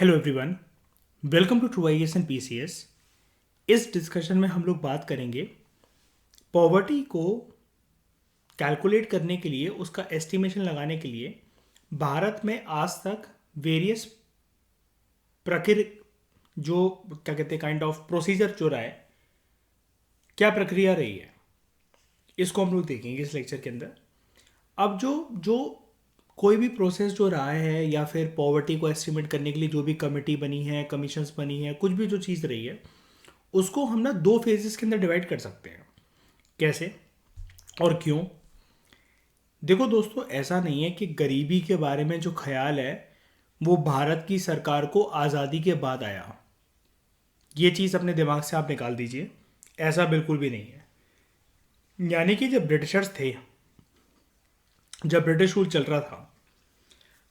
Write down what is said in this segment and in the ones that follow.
Hello everyone, welcome to true IAS and PCS. इस discussion में हम लोग बात करेंगे पॉवर्टी को कैलकुलेट करने के लिए, उसका एस्टिमेशन लगाने के लिए भारत में आज तक वेरियस प्रक्रिया जो क्या कहते हैं काइंड ऑफ प्रोसीजर जो रहा है, क्या प्रक्रिया रही है, इसको हम लोग देखेंगे इस लेक्चर के अंदर। अब जो जो कोई भी प्रोसेस जो रहा है या फिर पॉवर्टी को एस्टिमेट करने के लिए जो भी कमेटी बनी है, कमीशंस बनी है, कुछ भी जो चीज़ रही है, उसको हम ना दो फेजेस के अंदर डिवाइड कर सकते हैं। कैसे और क्यों? देखो दोस्तों, ऐसा नहीं है कि गरीबी के बारे में जो ख्याल है वो भारत की सरकार को आज़ादी के बाद आया। ये चीज़ अपने दिमाग से आप निकाल दीजिए, ऐसा बिल्कुल भी नहीं है। यानी कि जब ब्रिटिशर्स थे, जब ब्रिटिश रूल चल रहा था,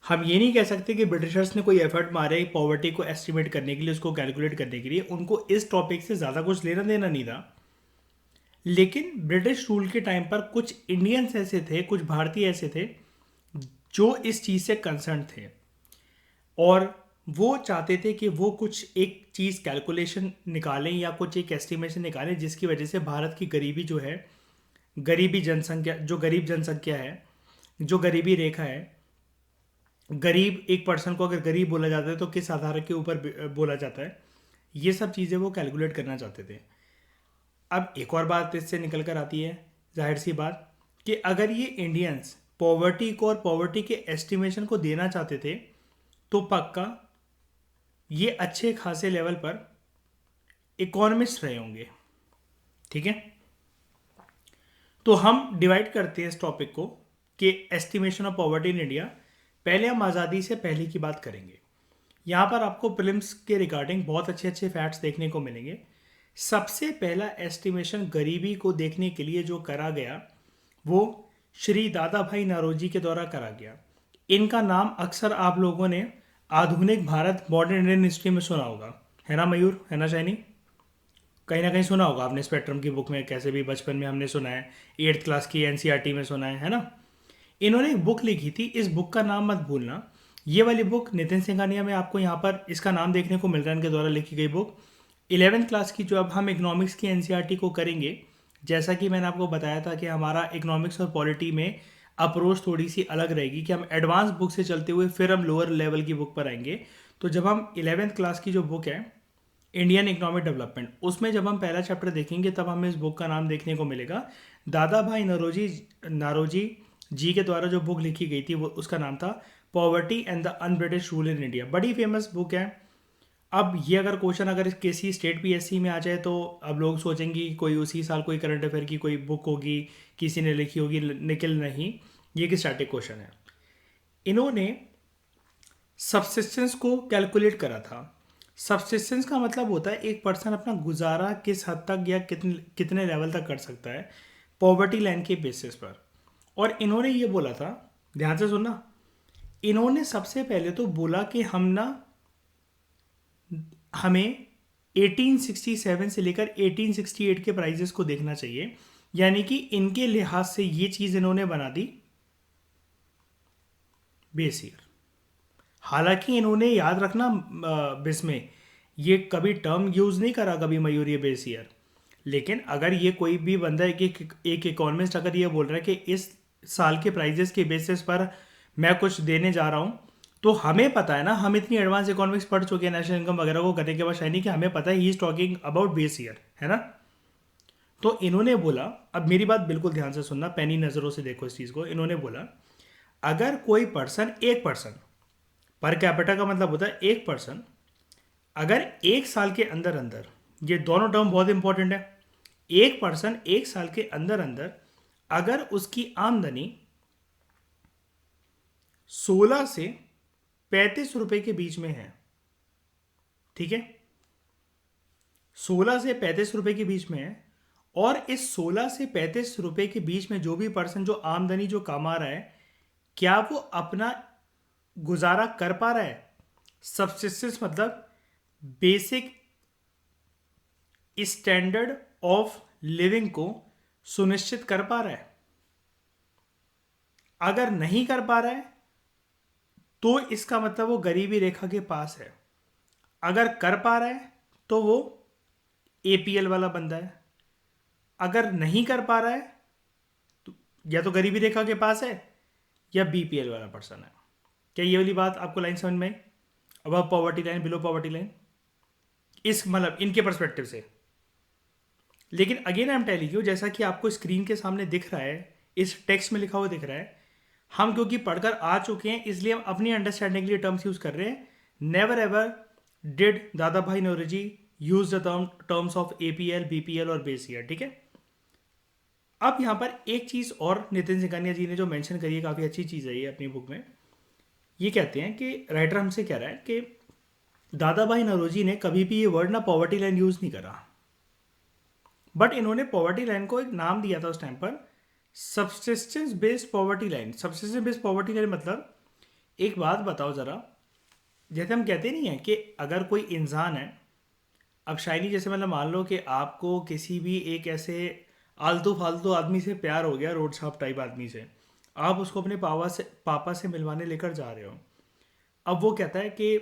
हम ये नहीं कह सकते कि ब्रिटिशर्स ने कोई एफर्ट मारे पॉवर्टी को एस्टिमेट करने के लिए, उसको कैलकुलेट करने के लिए। उनको इस टॉपिक से ज़्यादा कुछ लेना देना नहीं था। लेकिन ब्रिटिश रूल के टाइम पर कुछ इंडियंस ऐसे थे, कुछ भारतीय ऐसे थे जो इस चीज़ से कंसर्न थे, और वो चाहते थे कि वो कुछ एक चीज़ कैलकुलेशन निकालें या कुछ एक एस्टिमेशन निकालें जिसकी वजह से भारत की गरीबी जो है, गरीबी जनसंख्या, जो गरीब जनसंख्या है, जो गरीबी रेखा है, गरीब एक पर्सन को अगर गरीब बोला जाता है तो किस आधार के ऊपर बोला जाता है, ये सब चीज़ें वो कैलकुलेट करना चाहते थे। अब एक और बात इससे निकल कर आती है, जाहिर सी बात, कि अगर ये इंडियंस पॉवर्टी को और पॉवर्टी के एस्टिमेशन को देना चाहते थे तो पक्का ये अच्छे खासे लेवल पर इकोनॉमिस्ट रहे होंगे। ठीक है, तो हम डिवाइड करते हैं इस टॉपिक को कि estimation of poverty in India. पहले हम आज़ादी से पहले की बात करेंगे। यहाँ पर आपको प्रीलिम्स के रिगार्डिंग बहुत अच्छे अच्छे फैक्ट्स देखने को मिलेंगे। सबसे पहला एस्टिमेशन गरीबी को देखने के लिए जो करा गया वो श्री दादा भाई नौरोजी के द्वारा करा गया। इनका नाम अक्सर आप लोगों ने आधुनिक भारत मॉडर्न इंडियन हिस्ट्री में सुना होगा, है ना मयूर, है ना शाइनी? कहीं ना कहीं सुना होगा आपने, स्पेक्ट्रम की बुक में, कैसे भी बचपन में हमने सुना है, 8th क्लास की एनसीईआरटी में सुना है ना। इन्होंने एक बुक लिखी थी, इस बुक का नाम मत भूलना। ये वाली बुक नितिन सिंघानिया में आपको यहाँ पर इसका नाम देखने को मिल रहा है, इनके द्वारा लिखी गई बुक। 11th क्लास की जो अब हम इकोनॉमिक्स की एनसीईआरटी को करेंगे, जैसा कि मैंने आपको बताया था कि हमारा इकोनॉमिक्स और पॉलिटी में अप्रोच थोड़ी सी अलग रहेगी, कि हम एडवांस बुक से चलते हुए फिर हम लोअर लेवल की बुक पर आएंगे। तो जब हम 11th क्लास की जो बुक है इंडियन इकोनॉमिक डेवलपमेंट, उसमें जब हम पहला चैप्टर देखेंगे तब हमें इस बुक का नाम देखने को मिलेगा। दादा भाई नारोजी जी के द्वारा जो बुक लिखी गई थी वो, उसका नाम था poverty and the un British rule in India. बड़ी फेमस बुक है। अब ये अगर क्वेश्चन अगर किसी स्टेट पीएससी में आ जाए तो अब लोग सोचेंगे कि कोई उसी साल कोई करंट अफेयर की कोई बुक होगी, किसी ने लिखी होगी, निकल नहीं, ये कि स्टैटिक क्वेश्चन है। इन्होंने सब्सिस्टेंस को कैलकुलेट करा था। सब्सिस्टेंस का मतलब होता है एक पर्सन अपना गुजारा किस हद तक या कितने कितने लेवल तक कर सकता है पॉवर्टी लाइन के बेसिस पर। और इन्होंने ये बोला था, ध्यान से सुनना, इन्होंने सबसे पहले तो बोला कि हमें 1867 से लेकर 1868 के प्राइजेस को देखना चाहिए। यानी कि इनके लिहाज से ये चीज़ इन्होंने बना दी बेस ईयर। हालांकि इन्होंने याद रखना, इसमें ये कभी टर्म यूज़ नहीं करा कभी मयूर ये बेस ईयर। लेकिन अगर ये कोई भी बंदा एक इकोनॉमिस्ट अगर ये बोल रहा है कि इस साल के प्राइजेस के बेसिस पर मैं कुछ देने जा रहा हूँ, तो हमें पता है ना, हम इतनी एडवांस इकोनॉमिक्स पढ़ चुके हैं नेशनल इनकम वगैरह को करने के बाद, शायद कि हमें पता है he is talking about base year, है ना। तो इन्होंने बोला, अब मेरी बात बिल्कुल ध्यान से सुनना, पैनी नज़रों से देखो इस चीज़ को। इन्होंने बोला अगर कोई पर्सन, एक पर्सन, पर कैपिटा का मतलब होता है एक पर्सन, अगर एक साल के अंदर अंदर, ये दोनों टर्म बहुत इंपॉर्टेंट है, एक पर्सन एक साल के अंदर अंदर अगर उसकी आमदनी 16 से 35 रुपए के बीच में है, ठीक है, 16 से 35 रुपए के बीच में है, और इस 16 से 35 रुपए के बीच में जो भी पर्सन जो आमदनी जो कमा रहा है, क्या वो अपना गुजारा कर पा रहा है? सब्सिस्टेंस मतलब बेसिक स्टैंडर्ड ऑफ लिविंग को सुनिश्चित कर पा रहा है? अगर नहीं कर पा रहा है तो इसका मतलब वो गरीबी रेखा के पास है। अगर कर पा रहा है तो वो एपीएल वाला बंदा है, अगर नहीं कर पा रहा है तो या तो गरीबी रेखा के पास है या बीपीएल वाला पर्सन है। क्या ये वाली बात आपको लाइन समझ में आई? Above poverty line, below poverty line, इस मतलब इनके परस्पेक्टिव से। लेकिन again I am telling you, जैसा कि आपको स्क्रीन के सामने दिख रहा है, इस टेक्स्ट में लिखा हुआ दिख रहा है, हम क्योंकि पढ़कर आ चुके हैं इसलिए हम अपनी अंडरस्टैंडिंग के लिए टर्म्स यूज कर रहे हैं। Never ever did Dadabhai Naoroji use the terms of APL, BPL और बेस ईयर। ठीक है। अब यहाँ पर एक चीज़ और नितिन सिंघानिया जी ने जो मेंशन करी है, काफ़ी अच्छी चीज़ है ये अपनी बुक में। ये कहते हैं कि राइटर हमसे कह रहा है कि दादा भाई नौरोजी ने कभी भी ये वर्ड ना पॉवर्टी लाइन यूज़ नहीं करा, बट इन्होंने पॉवर्टी लाइन को एक नाम दिया था उस टाइम पर, subsistence based poverty line. Subsistence based poverty line मतलब, एक बात बताओ ज़रा, जैसे हम कहते नहीं है कि अगर कोई इंसान है, अब शायरी जैसे मतलब मान लो कि आपको किसी भी एक ऐसे आलतू फालतू आदमी से प्यार हो गया, रोड छाप टाइप आदमी से, आप उसको अपने पापा से मिलवाने लेकर जा रहे हो। अब वो कहता है कि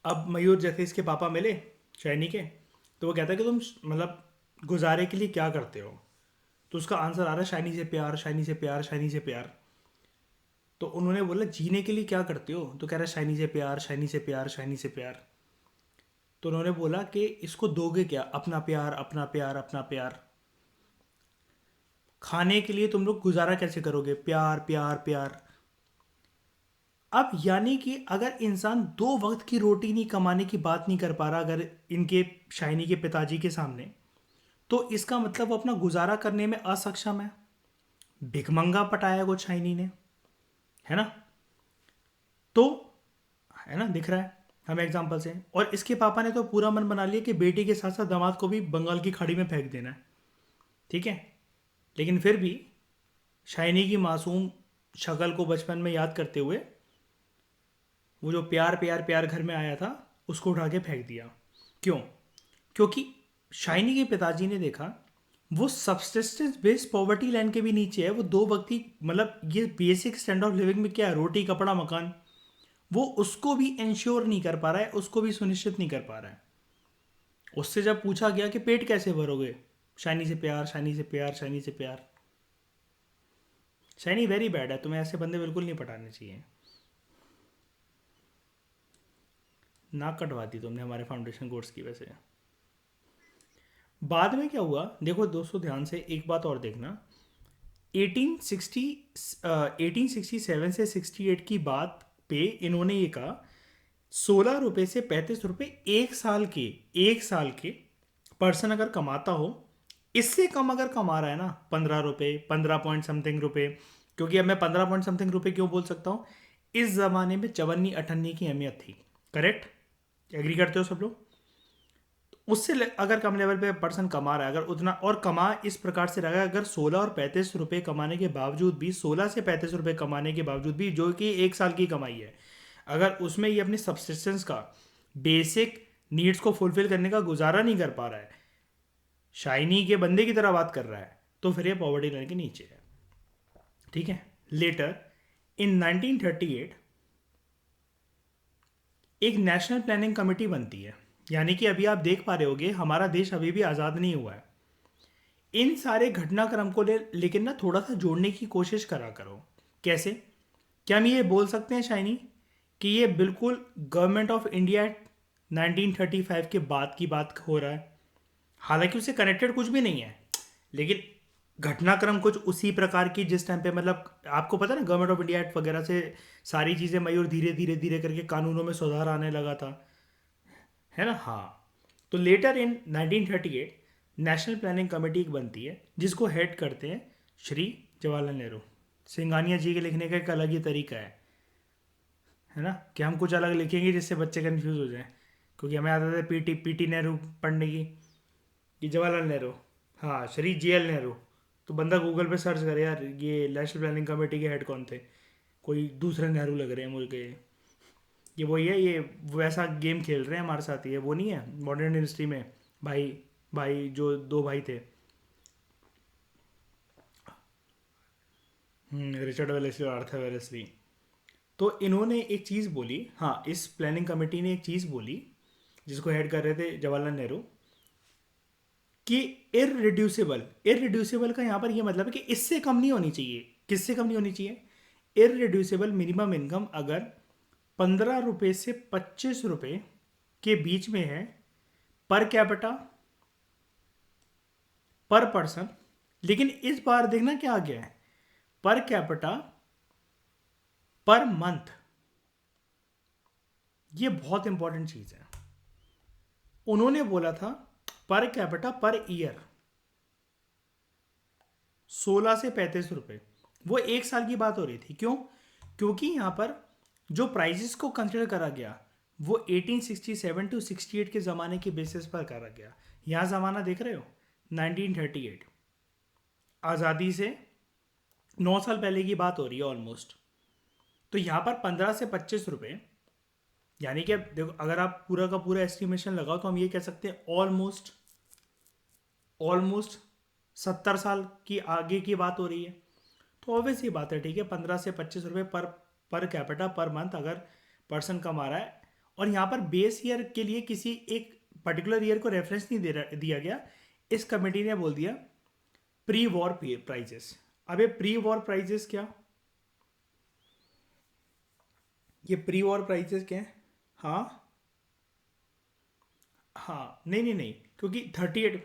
अब मयूर जैसे इसके पापा मिले शैनी के, तो वो कहता है कि तुम मतलब गुजारे के लिए क्या करते हो, तो उसका आंसर आ रहा है शाइनी से प्यार, शाइनी से प्यार, शाइनी से प्यार। तो उन्होंने बोला जीने के लिए क्या करते हो, तो कह रहा है शाइनी से प्यार, शाइनी से प्यार, शाइनी से प्यार। तो उन्होंने बोला कि इसको दोगे क्या, अपना प्यार, अपना प्यार, अपना प्यार। खाने के लिए तुम लोग गुजारा कैसे करोगे, प्यार प्यार प्यार। अब यानी कि अगर इंसान दो वक्त की रोटी नहीं कमाने की बात नहीं कर पा रहा अगर इनके शाइनी के पिताजी के सामने, तो इसका मतलब वो अपना गुजारा करने में असक्षम है। भिखमंगा पटाया को शाइनी ने, है ना? तो है ना, दिख रहा है हमें एग्जाम्पल से। और इसके पापा ने तो पूरा मन बना लिया कि बेटी के साथ साथ दामाद को भी बंगाल की खाड़ी में फेंक देना है। ठीक है। लेकिन फिर भी शाइनी की मासूम शक्ल को बचपन में याद करते हुए वो जो प्यार प्यार प्यार घर में आया था उसको उठा के फेंक दिया। क्यों? क्योंकि शाइनी के पिताजी ने देखा वो सब्सिस्टेंस बेस्ड पॉवर्टी लाइन के भी नीचे है, वो दो वक्त की मतलब ये बेसिक स्टैंडर्ड ऑफ लिविंग में क्या है, रोटी कपड़ा मकान, वो उसको भी इंश्योर नहीं कर पा रहा है, उसको भी सुनिश्चित नहीं कर पा रहा है। उससे जब पूछा गया कि पेट कैसे भरोगे, शाइनी से प्यार, शाइनी से प्यार, शाइनी से प्यार। शाइनी वेरी बैड है, तुम्हें ऐसे बंदे बिल्कुल नहीं पटाने चाहिए। नाक कटवा दी तुमने हमारे फाउंडेशन कोर्स की वजह से। बाद में क्या हुआ देखो दोस्तों, ध्यान से एक बात और देखना। 1860 1867 से 68 की बात पे इन्होंने ये कहा 16 रुपये से 35 रुपये एक साल के पर्सन अगर कमाता हो, इससे कम अगर कमा रहा है ना, 15 रुपये, 15 पॉइंट समथिंग रुपये, क्योंकि अब मैं 15 पॉइंट समथिंग रुपये क्यों बोल सकता हूँ, इस ज़माने में चवन्नी अठन्नी की अहमियत थी। करेक्ट? एग्री करते हो सब लोग? उससे अगर कम लेवल पे पर्सन कमा रहा है, अगर उतना और कमा इस प्रकार से रहा है, अगर 16 और 35 रुपये कमाने के बावजूद भी, 16 से 35 रुपये कमाने के बावजूद भी, जो कि एक साल की कमाई है, अगर उसमें ये अपनी सब्सिस्टेंस का बेसिक नीड्स को फुलफिल करने का गुजारा नहीं कर पा रहा है, शाइनी के बंदे की तरह बात कर रहा है, तो फिर ये पॉवर्टी लाइन के नीचे है। ठीक है। लेटर इन 1938 एक नेशनल प्लानिंग कमेटी बनती है, यानी कि अभी आप देख पा रहे होगे हमारा देश अभी भी आज़ाद नहीं हुआ है। इन सारे घटनाक्रम को लेकिन ना थोड़ा सा जोड़ने की कोशिश करा करो। कैसे? क्या हम ये बोल सकते हैं शाइनी कि ये बिल्कुल गवर्नमेंट ऑफ इंडिया 1935 के बाद की बात हो रहा है, हालांकि उससे कनेक्टेड कुछ भी नहीं है, लेकिन घटनाक्रम कुछ उसी प्रकार की जिस टाइम पे मतलब आपको पता है ना, गवर्नमेंट ऑफ इंडिया एक्ट वगैरह से सारी चीज़ें मयूर धीरे धीरे धीरे करके कानूनों में सुधार आने लगा था, है ना? हाँ। तो लेटर इन 1938 नेशनल प्लानिंग कमेटी एक बनती है जिसको हेड करते हैं श्री जवाहरलाल नेहरू। सिंघानिया जी के लिखने का एक अलग ही तरीका है ना, कि हम कुछ अलग लिखेंगे जिससे बच्चे कंफ्यूज हो जाएं, क्योंकि हमें आता था पीटी नेहरू पढ़ने की, ये जवाहरलाल नेहरू, हाँ श्री JL नेहरू। तो बंदा गूगल पे सर्च करे यार ये नेशनल प्लानिंग कमेटी के हेड कौन थे, कोई दूसरे नेहरू लग रहे हैं मुझे, ये वही है, ये वैसा गेम खेल रहे हैं हमारे साथ, ये वो नहीं है मॉडर्न हिस्ट्री में, भाई भाई जो दो भाई थे, रिचर्ड वेलेस्ली और आर्थर वेलेस्ली। तो इन्होंने एक चीज़ बोली, हाँ, इस प्लानिंग कमेटी ने एक चीज़ बोली जिसको हेड कर रहे थे जवाहरलाल नेहरू, कि इररिड्यूसिबल, इररिड्यूसिबल का यहाँ पर ये मतलब है कि इससे कम नहीं होनी चाहिए। किससे कम नहीं होनी चाहिए? इररिड्यूसिबल मिनिमम इनकम अगर 15 रुपये से 25 रुपये के बीच में है पर कैपिटा, पर पर्सन। लेकिन इस बार देखना क्या आ गया है, पर कैपिटा पर मंथ। ये बहुत इंपॉर्टेंट चीज है। उन्होंने बोला था पर कैपिटा पर ईयर 16 से 35 रुपए। वो एक साल की बात हो रही थी। क्यों? क्योंकि यहाँ पर जो प्राइजेस को कंसिडर करा गया वो 1867 टू 68 के ज़माने के बेसिस पर करा गया। यहाँ ज़माना देख रहे हो, 1938, आज़ादी से 9 साल पहले की बात हो रही है ऑलमोस्ट। तो यहाँ पर 15 से 25 रुपये, यानी कि अब देखो, अगर आप पूरा का पूरा एस्टिमेशन लगाओ तो हम ये कह सकते हैं ऑलमोस्ट ऑलमोस्ट 70 साल की आगे की बात हो रही है। तो ऑब्वियस ये बात है, ठीक है, 15 से 25 रुपये पर कैपिटा पर मंथ अगर पर्सन कमा रहा है। और यहाँ पर बेस ईयर के लिए किसी एक पर्टिकुलर ईयर को रेफरेंस नहीं दिया गया। इस कमेटी ने बोल दिया प्री वॉर प्राइजेस। अब ये प्री वॉर प्राइजेस क्या? ये प्री वॉर प्राइजेस क्या है? हाँ हाँ, नहीं नहीं नहीं, क्योंकि 38,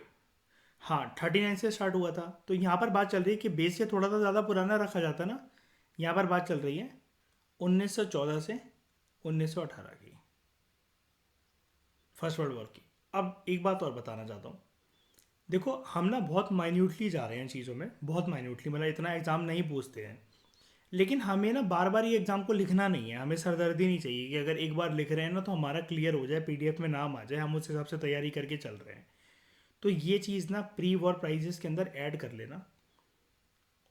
हाँ 39 से स्टार्ट हुआ था। तो यहाँ पर बात चल रही है कि बेस से थोड़ा सा ज़्यादा पुराना रखा जाता ना। यहाँ पर बात चल रही है 1914 से 1918 की, फर्स्ट वर्ल्ड वॉर की। अब एक बात और बताना चाहता हूँ। देखो, हम ना बहुत माइन्यूटली जा रहे हैं चीज़ों में, बहुत माइन्यूटली, मतलब इतना एग्ज़ाम नहीं पूछते हैं। लेकिन हमें ना बार बार ये एग्ज़ाम को लिखना नहीं है। हमें सरदर्दी नहीं चाहिए कि अगर एक बार लिख रहे हैं ना तो हमारा क्लियर हो जाए, पीडीएफ में नाम आ जाए, हम उस हिसाब से तैयारी करके चल रहे हैं। तो ये चीज़ ना प्री वॉर प्राइजेस के अंदर ऐड कर लेना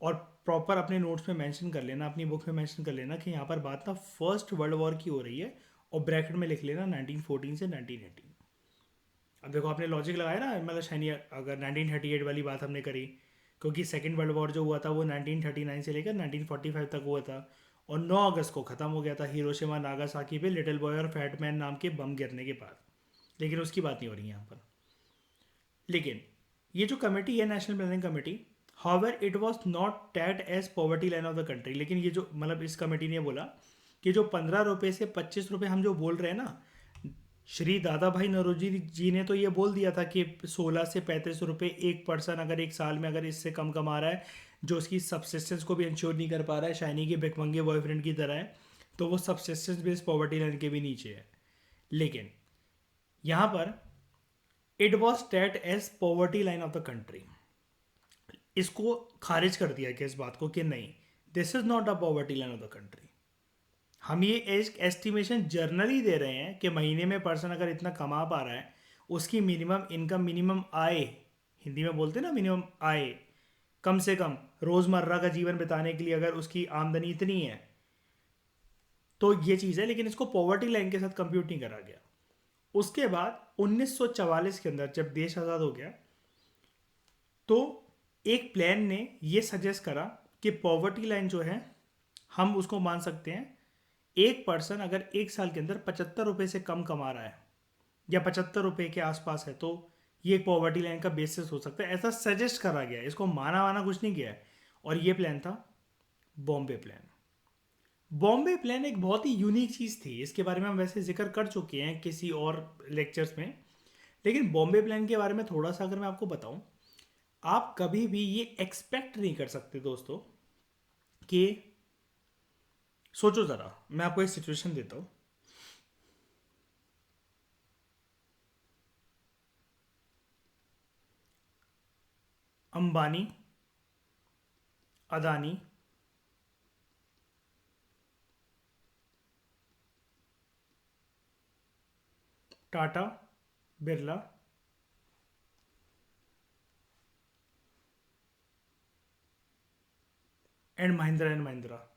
और प्रॉपर अपने नोट्स में मेंशन कर लेना, अपनी बुक में मेंशन कर लेना कि यहाँ पर बात ना फर्स्ट वर्ल्ड वॉर की हो रही है, और ब्रैकेट में लिख लेना 1914 से 1918। अब देखो, आपने लॉजिक लगाया ना, मतलब शनि, अगर 1938 वाली बात हमने करी, क्योंकि सेकेंड वर्ल्ड वॉर जो हुआ था वो 1939 से लेकर 1945 तक हुआ था, और 9 अगस्त को ख़त्म हो गया था हिरोशिमा नागासाकी पे लिटिल बॉय और फैट मैन नाम के बम गिरने के बाद। लेकिन उसकी बात नहीं हो रही यहाँ पर। लेकिन ये जो कमेटी है, national planning committee, however it was not tag as poverty line of the country. लेकिन ये जो, मतलब इस कमेटी ने बोला कि जो 15 रुपये से 25 रुपये हम जो बोल रहे हैं ना, श्री दादा भाई नौरोजी जी ने तो ये बोल दिया था कि 16 से 35 रुपये एक पर्सन अगर एक साल में अगर इससे कम कमा रहा है, जो उसकी सब्सिस्टेंस को भी इंश्योर नहीं कर पा रहा है, शाइनी के भिखमंगे बॉयफ्रेंड की तरह है, तो वो सब्सिस्टेंस बेस्ड पॉवर्टी लाइन के भी नीचे है। लेकिन यहाँ पर इट वॉज टैट as poverty line of the country. इसको खारिज कर दिया कि इस बात को कि नहीं, this is not a poverty line of the country. हम ये एक एस्टिमेशन जर्नली दे रहे हैं कि महीने में पर्सन अगर इतना कमा पा रहा है, उसकी मिनिमम इनकम, मिनिमम आय, हिंदी में बोलते हैं ना मिनिमम आय, कम से कम रोज़मर्रा का जीवन बिताने के लिए अगर उसकी आमदनी इतनी है, तो ये चीज़ है। लेकिन इसको पॉवर्टी लाइन के साथ कंप्यूट नहीं करा गया। उसके बाद 1944 के अंदर जब देश आज़ाद हो गया, तो एक प्लान ने ये सजेस्ट करा कि पॉवर्टी लाइन जो है हम उसको मान सकते हैं, एक पर्सन अगर एक साल के अंदर 75 रुपये से कम कमा रहा है या 75 रुपये के आसपास है, तो ये एक पॉवर्टी लाइन का बेसिस हो सकता है, ऐसा सजेस्ट करा गया। इसको माना वाना कुछ नहीं किया है। और ये प्लान था बॉम्बे प्लान। बॉम्बे प्लान एक बहुत ही यूनिक चीज़ थी। इसके बारे में हम वैसे जिक्र कर चुके हैं किसी और लेक्चर्स में। लेकिन बॉम्बे प्लान के बारे में थोड़ा सा अगर मैं आपको बताऊं, आप कभी भी ये एक्सपेक्ट नहीं कर सकते दोस्तों कि, सोचो ज़रा, मैं आपको एक सिचुएशन देता हूँ। अंबानी, अदानी, टाटा, बिरला, एंड महिंद्रा,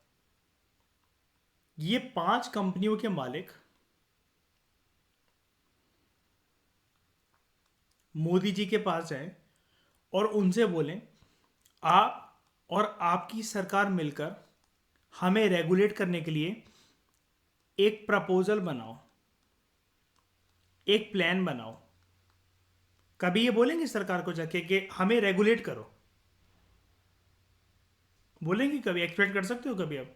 ये 5 कंपनियों के मालिक मोदी जी के पास जाएं और उनसे बोलें, आप और आपकी सरकार मिलकर हमें रेगुलेट करने के लिए एक प्रपोजल बनाओ, एक प्लान बनाओ। कभी ये बोलेंगे सरकार को जाके कि हमें रेगुलेट करो? बोलेंगे कभी? एक्सपेक्ट कर सकते हो कभी? अब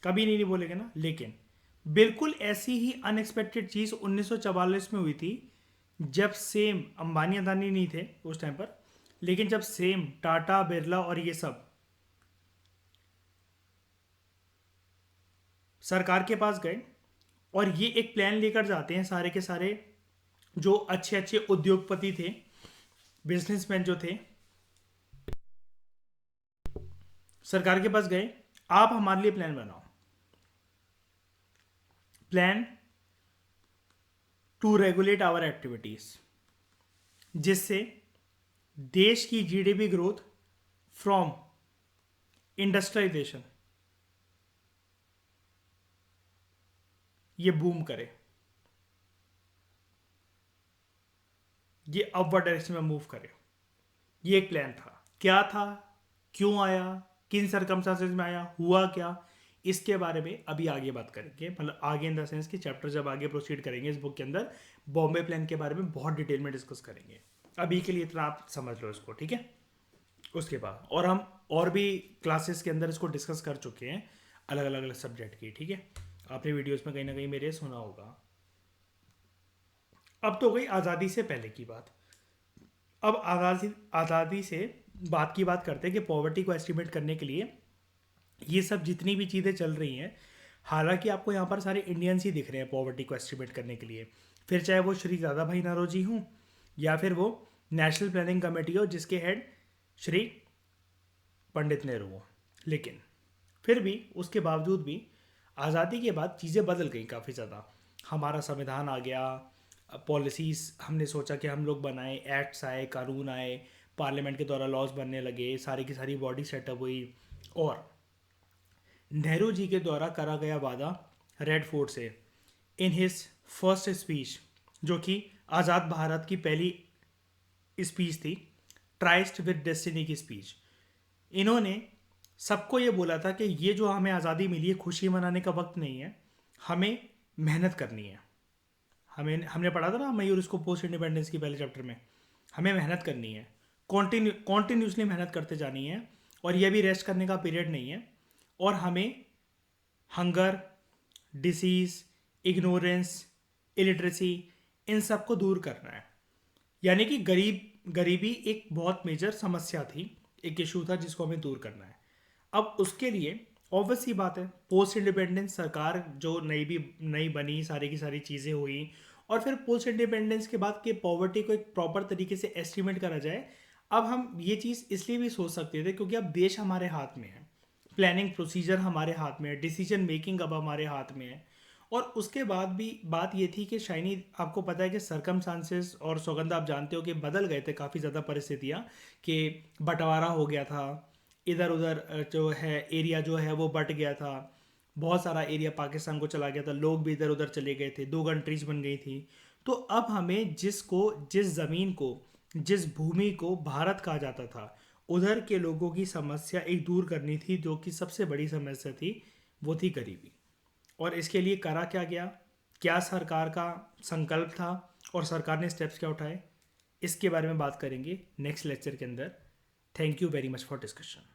कभी नहीं बोलेंगे ना। लेकिन बिल्कुल ऐसी ही अनएक्सपेक्टेड चीज 1944 में हुई थी, जब सेम अंबानी अदानी नहीं थे उस टाइम पर, लेकिन जब सेम टाटा बिरला और ये सब सरकार के पास गए और ये एक प्लान लेकर जाते हैं, सारे के सारे जो अच्छे अच्छे उद्योगपति थे, बिजनेसमैन जो थे, सरकार के पास गए, आप हमारे लिए प्लान बनाओ, plan to regulate our activities, जिससे देश की जीडीपी ग्रोथ फ्रॉम इंडस्ट्रियलाइजेशन ये बूम करे, ये अपवर्ड डायरेक्शन में मूव करे। ये एक प्लान था। क्या था, क्यों आया, किन सरकमस्टांसेस में आया, हुआ क्या, इसके बारे में अभी आगे बात करेंगे। मतलब आगे इन द सेंस कि चैप्टर जब आगे प्रोसीड करेंगे इस बुक के अंदर, बॉम्बे प्लान के बारे में बहुत डिटेल में डिस्कस करेंगे। अभी के लिए इतना आप समझ लो इसको, ठीक है। उसके बाद और हम और भी क्लासेस के अंदर इसको डिस्कस कर चुके हैं, अलग अलग सब्जेक्ट की, ठीक है। आपने वीडियोस में कहीं ना कहीं मेरे सुना होगा। अब तो गई आज़ादी से पहले की बात। अब आज़ादी आज़ादी से बात की बात करते हैं कि पॉवर्टी को एस्टिमेट करने के लिए ये सब जितनी भी चीज़ें चल रही हैं, हालांकि आपको यहाँ पर सारे इंडियंस ही दिख रहे हैं पॉवर्टी को एस्टिमेट करने के लिए, फिर चाहे वो श्री दादा भाई नौरोजी हों या फिर वो नेशनल प्लानिंग कमेटी हो जिसके हेड श्री पंडित नेहरू हो। लेकिन फिर भी उसके बावजूद भी आज़ादी के बाद चीज़ें बदल गई काफ़ी ज़्यादा। हमारा संविधान आ गया, पॉलिसीज़ हमने सोचा कि हम लोग बनाएं, एक्ट्स आए, कानून आए, पार्लियामेंट के द्वारा लॉज बनने लगे, सारी की सारी बॉडी सेटअप हुई, और नेहरू जी के द्वारा करा गया वादा रेड फोर्ट से इन हिज फर्स्ट स्पीच, जो कि आज़ाद भारत की पहली स्पीच थी, ट्राइस्ट विद डेस्टिनी की स्पीच, इन्होंने सबको ये बोला था कि ये जो हमें आज़ादी मिली है, खुशी मनाने का वक्त नहीं है, हमें मेहनत करनी है। हमने पढ़ा था ना मयूर इसको पोस्ट इंडिपेंडेंस की पहले चैप्टर में, हमें मेहनत करनी है, कॉन्टिन्यूसली मेहनत करते जानी है, और यह भी रेस्ट करने का पीरियड नहीं है। और हमें हंगर, डिसीज़, इग्नोरेंस, इलिटरेसी, इन सब को दूर करना है। यानी कि गरीबी एक बहुत मेजर समस्या थी, एक इशू था जिसको हमें दूर करना है। अब उसके लिए ऑब्वियस सी बात है, पोस्ट इंडिपेंडेंस सरकार जो नई बनी, सारी की सारी चीज़ें हुई, और फिर पोस्ट इंडिपेंडेंस के बाद के पॉवर्टी को एक प्रॉपर तरीके से एस्टिमेट करा जाए। अब हम ये चीज़ इसलिए भी सोच सकते थे क्योंकि अब देश हमारे हाथ में है, प्लानिंग प्रोसीजर हमारे हाथ में है, डिसीजन मेकिंग अब हमारे हाथ में है। और उसके बाद भी बात ये थी कि शाइनी, आपको पता है कि सरकमस्टांसेस और सौगंध आप जानते हो कि बदल गए थे काफ़ी ज़्यादा परिस्थितियाँ, कि बंटवारा हो गया था, इधर उधर जो है एरिया जो है वो बट गया था, बहुत सारा एरिया पाकिस्तान को चला गया था, लोग भी इधर उधर चले गए थे, दो कंट्रीज बन गई थी। तो अब हमें जिस ज़मीन को, जिस भूमि को भारत कहा जाता था, उधर के लोगों की समस्या एक दूर करनी थी, जो कि सबसे बड़ी समस्या थी, वो थी गरीबी। और इसके लिए करा क्या गया, क्या सरकार का संकल्प था और सरकार ने स्टेप्स क्या उठाए, इसके बारे में बात करेंगे नेक्स्ट लेक्चर के अंदर। Thank you very much for discussion.